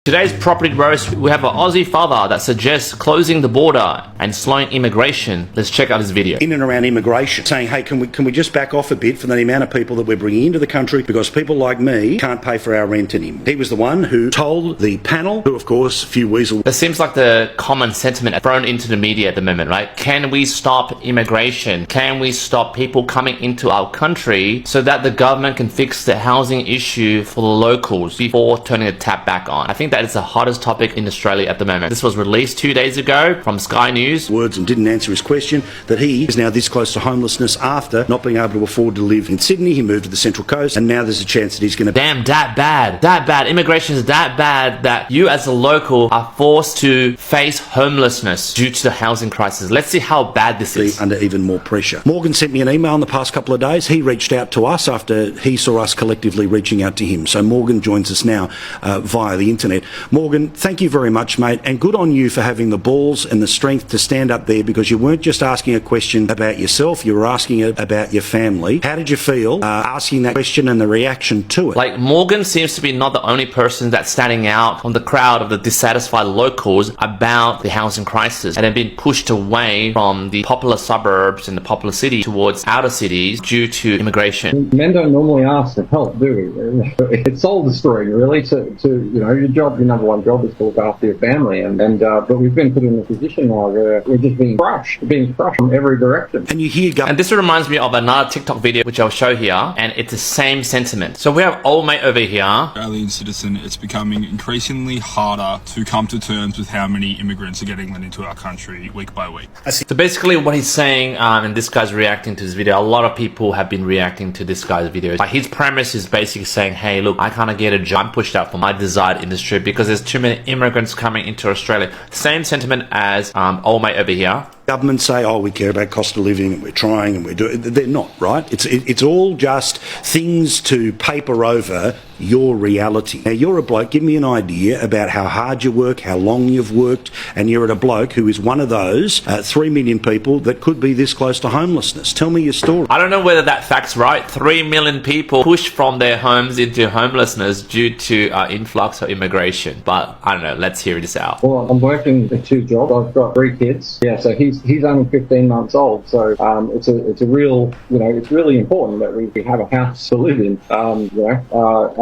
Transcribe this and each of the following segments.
Today's property roast, we have an Aussie father that suggests closing the border and slowing immigration. Let's check out this video. In and around immigration, saying, hey, can we just back off a bit from the amount of people that we're bringing into the country because people like me can't pay for our rent anymore. He was the one who told the panel, who of course, a few weasel. That seems like the common sentiment thrown into the media at the moment, right? Can we stop immigration? Can we stop people coming into our country so that the government can fix the housing issue for the locals before turning the tap back on? I think that is the hottest topic in Australia at the moment. This was released 2 days ago from Sky News. Words and didn't answer his question that he is now this close to homelessness after not being able to afford to live in Sydney. He moved to the Central Coast and now there's a chance that he's going to... Damn, that bad. Immigration is that bad that you as a local are forced to face homelessness due to the housing crisis. Let's see how bad this is. Under even more pressure. Morgan sent me an email in the past couple of days. He reached out to us after he saw us collectively reaching out to him. So Morgan joins us now via the internet. Morgan, thank you very much, mate, and good on you for having the balls and the strength to stand up there because you weren't just asking a question about yourself, you were asking it about your family. How did you feel asking that question and the reaction to it? Like, Morgan seems to be not the only person that's standing out from the crowd of the dissatisfied locals about the housing crisis and have been pushed away from the popular suburbs and the popular city towards outer cities due to immigration. Men don't normally ask for help, do we? It's soul destroying, really, to your job, your number one job is to look after your family, but we've been put in a position now where we're just being crushed from every direction. And you hear... And this reminds me of another TikTok video which I'll show here, and it's the same sentiment. So we have old mate over here. Australian citizen, it's becoming increasingly harder to come to terms with how many immigrants are getting let into our country week by week. So basically what he's saying, and this guy's reacting to this video, a lot of people have been reacting to this guy's videos. Like, his premise is basically saying, hey, look, I can't get a job. I'm pushed out from my desired industry because there's too many immigrants coming into Australia. Same sentiment as old mate over here. Governments say, oh, we care about cost of living and we're trying and we're doing... They're not, right? It's all just things to paper over your reality. Now, you're a bloke, give me an idea about how hard you work, how long you've worked, and you're at a bloke who is one of those 3 million people that could be this close to homelessness. Tell me your story. I don't know whether that fact's right. 3 million people pushed from their homes into homelessness due to influx of immigration. But I don't know, let's hear this out. Well, I'm working at 2 jobs. I've got 3 kids. Yeah, so he's only 15 months old. So it's a real, it's really important that we have a house to live in.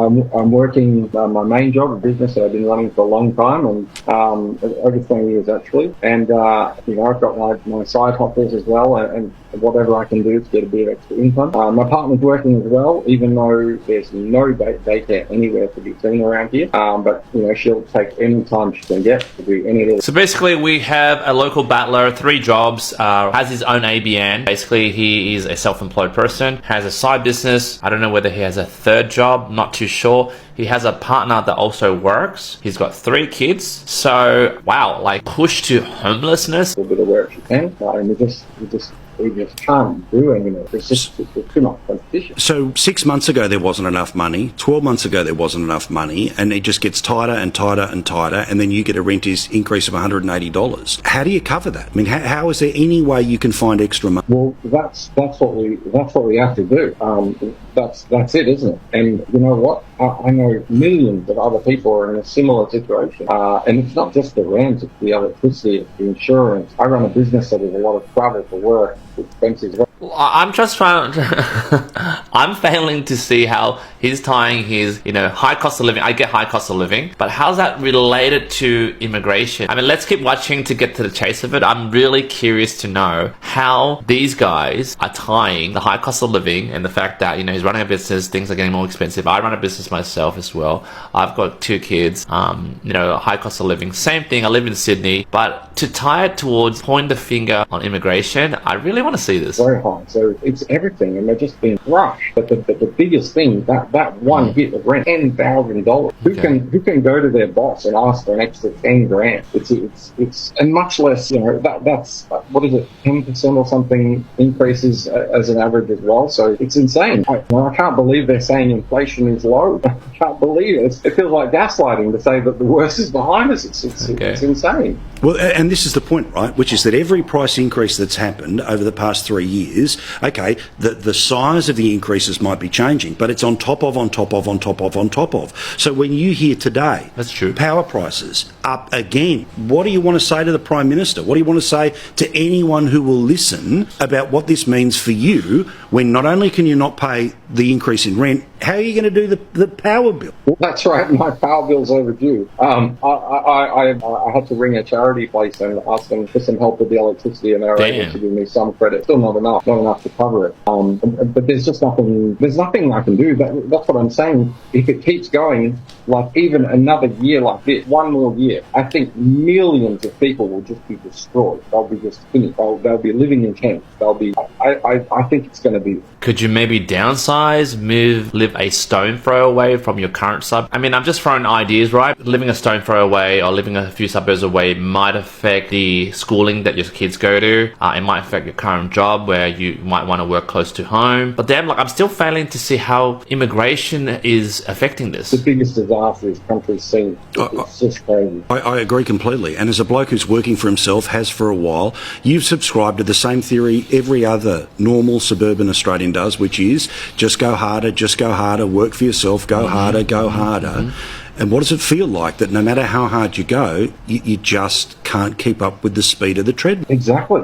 I'm working my main job, a business that I've been running for a long time, and over 20 years actually. And I've got my side hustles as well, and whatever I can do to get a bit of extra income. My partner's working as well, even though there's no daycare anywhere to be seen around here. But she'll take any time she can get to do any of this. So basically, we have a local battler, 3 jobs, has his own ABN. Basically, he is a self-employed person, has a side business. I don't know whether he has a 3rd job, not too sure. He has a partner that also works. He's got 3 kids. So, wow, like, pushed to homelessness. A little bit of work you can, and we just can't do anymore. There's too much competition. So 6 months ago there wasn't enough money, 12 months ago there wasn't enough money, and it just gets tighter and tighter and tighter, and then you get a rent increase of $180. How do you cover that? I mean, how is there any way you can find extra money? Well, that's what we have to do. That's it, isn't it? And you know what? I know millions of other people are in a similar situation. And it's not just the rent, it's the electricity, it's the insurance. I run a business that has a lot of travel for work, expenses. I'm just trying I'm failing to see how he's tying his, high cost of living. I get high cost of living, but how's that related to immigration? I mean, let's keep watching to get to the chase of it. I'm really curious to know how these guys are tying the high cost of living and the fact that, he's running a business, things are getting more expensive. I run a business myself as well. I've got 2 kids, high cost of living. Same thing, I live in Sydney, but to tie it towards pointing the finger on immigration, I really want to see this. Very high. So it's everything, and they're just being rushed. But the biggest thing, that one hit of rent, $10,000. Who can go to their boss and ask for an extra 10 grand? It's and much less. That's what is it, 10% or something increases as an average as well. So it's insane. I can't believe they're saying inflation is low. I can't believe it. It feels like gaslighting to say that the worst is behind us. It's insane. Well, and this is the point, right? Which is that every price increase that's happened over the past 3 years is, okay, the size of the increases might be changing, but it's on top of. So when you hear today, that's true, power prices up again, what do you want to say to the Prime Minister? What do you want to say to anyone who will listen about what this means for you when not only can you not pay the increase in rent, how are you going to do the power bill? Well, that's right, my power bill's overdue. I had to ring a charity place and ask them for some help with the electricity, and they were able to give me some credit. Still not enough to cover it. But there's just nothing I can do. That's what I'm saying. If it keeps going, like even another year like this, one more year, I think millions of people will just be destroyed. They'll be just finished. They'll be living in tents. I think it's going to be. Could you maybe downsize, live a stone throw away from your current sub? I mean, I'm just throwing ideas, right? Living a stone throw away or living a few suburbs away might affect the schooling that your kids go to. It might affect your current job where you might want to work close to home. But then, I'm still failing to see how immigration is affecting this. The biggest disaster this country's seen. It's just crazy. I agree completely. And as a bloke who's working for himself, has for a while, you've subscribed to the same theory every other normal suburban Australian does, which is just go harder, work for yourself, go harder. And what does it feel like that no matter how hard you go, you just can't keep up with the speed of the treadmill? Exactly.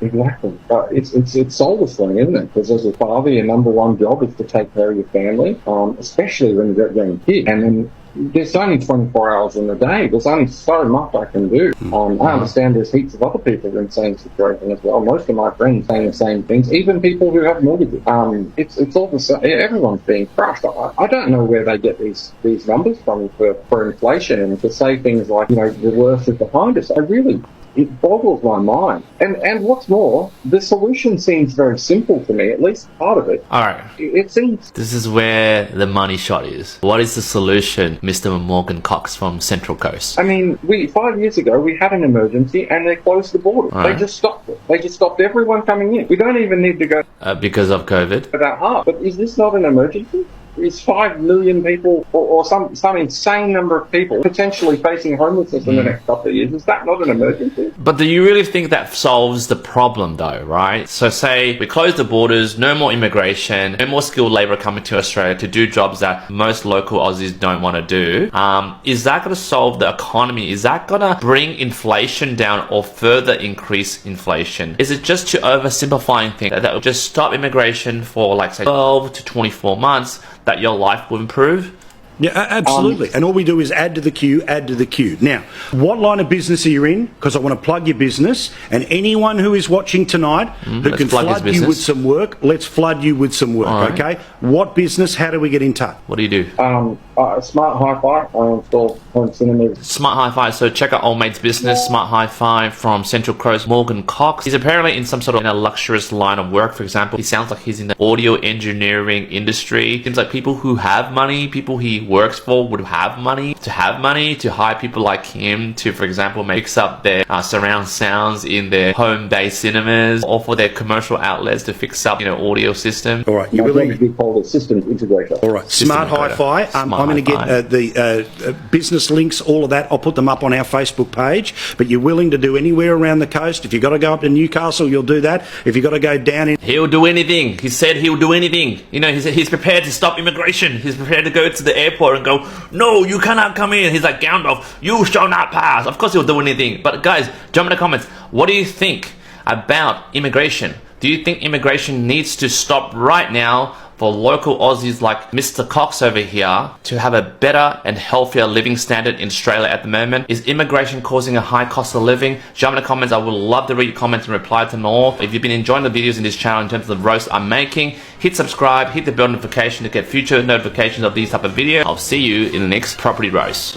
It's soulless thing, isn't it? Because as a father, your number one job is to take care of your family, especially when you're young kids. And then there's only 24 hours in the day. There's only so much I can do. I understand there's heaps of other people in the same situation as well. Most of my friends saying the same things, even people who have mortgages. It's all the same. Everyone's being crushed. I don't know where they get these numbers from for inflation, and to say things like, the worst is behind us. It boggles my mind. And what's more, the solution seems very simple to me, at least part of it. All right. It seems... This is where the money shot is. What is the solution, Mr. Morgan Cox from Central Coast? I mean, 5 years ago, we had an emergency and they closed the border. Right. They just stopped it. They just stopped everyone coming in. We don't even need to go... because of COVID? ...that hard. But is this not an emergency? Is 5 million people or some insane number of people potentially facing homelessness in the next couple of years? Is that not an emergency? But do you really think that solves the problem though, right? So say we close the borders, no more immigration, no more skilled labour coming to Australia to do jobs that most local Aussies don't want to do. Is that going to solve the economy? Is that going to bring inflation down or further increase inflation? Is it just to oversimplifying things that will just stop immigration for say 12 to 24 months, that your life will improve? Yeah, absolutely. And all we do is add to the queue. Now, what line of business are you in? Because I want to plug your business. And anyone who is watching tonight who can flood you with some work, let's flood you with some work, right. Okay? What business? How do we get in touch? What do you do? Smart Hi-Fi. I install home cinemas. Smart Hi-Fi. So check out old mate's business, Smart Hi-Fi from Central Coast, Morgan Cox. He's apparently in some sort of in a luxurious line of work. For example, he sounds like he's in the audio engineering industry. Seems like people who have money, people he works for would have money to hire people like him to, for example, mix up their surround sounds in their home-based cinemas, or for their commercial outlets to fix up, audio system. All right, you will be called a systems integrator. All right, Smart Hi-Fi. I'm going to get the business links, all of that. I'll put them up on our Facebook page. But you're willing to do anywhere around the coast. If you've got to go up to Newcastle, you'll do that. If you've got to go down in... He'll do anything. He said he'll do anything. He's prepared to stop immigration. He's prepared to go to the airport and go, no, you cannot come in. He's like, Gandalf, you shall not pass. Of course he'll do anything. But guys, jump in the comments. What do you think about immigration? Do you think immigration needs to stop right now for local Aussies like Mr. Cox over here to have a better and healthier living standard in Australia at the moment? Is immigration causing a high cost of living? Jump in the comments. I would love to read your comments and reply to them all. If you've been enjoying the videos in this channel in terms of the roast I'm making, hit subscribe, hit the bell notification to get future notifications of these type of videos. I'll see you in the next property roast.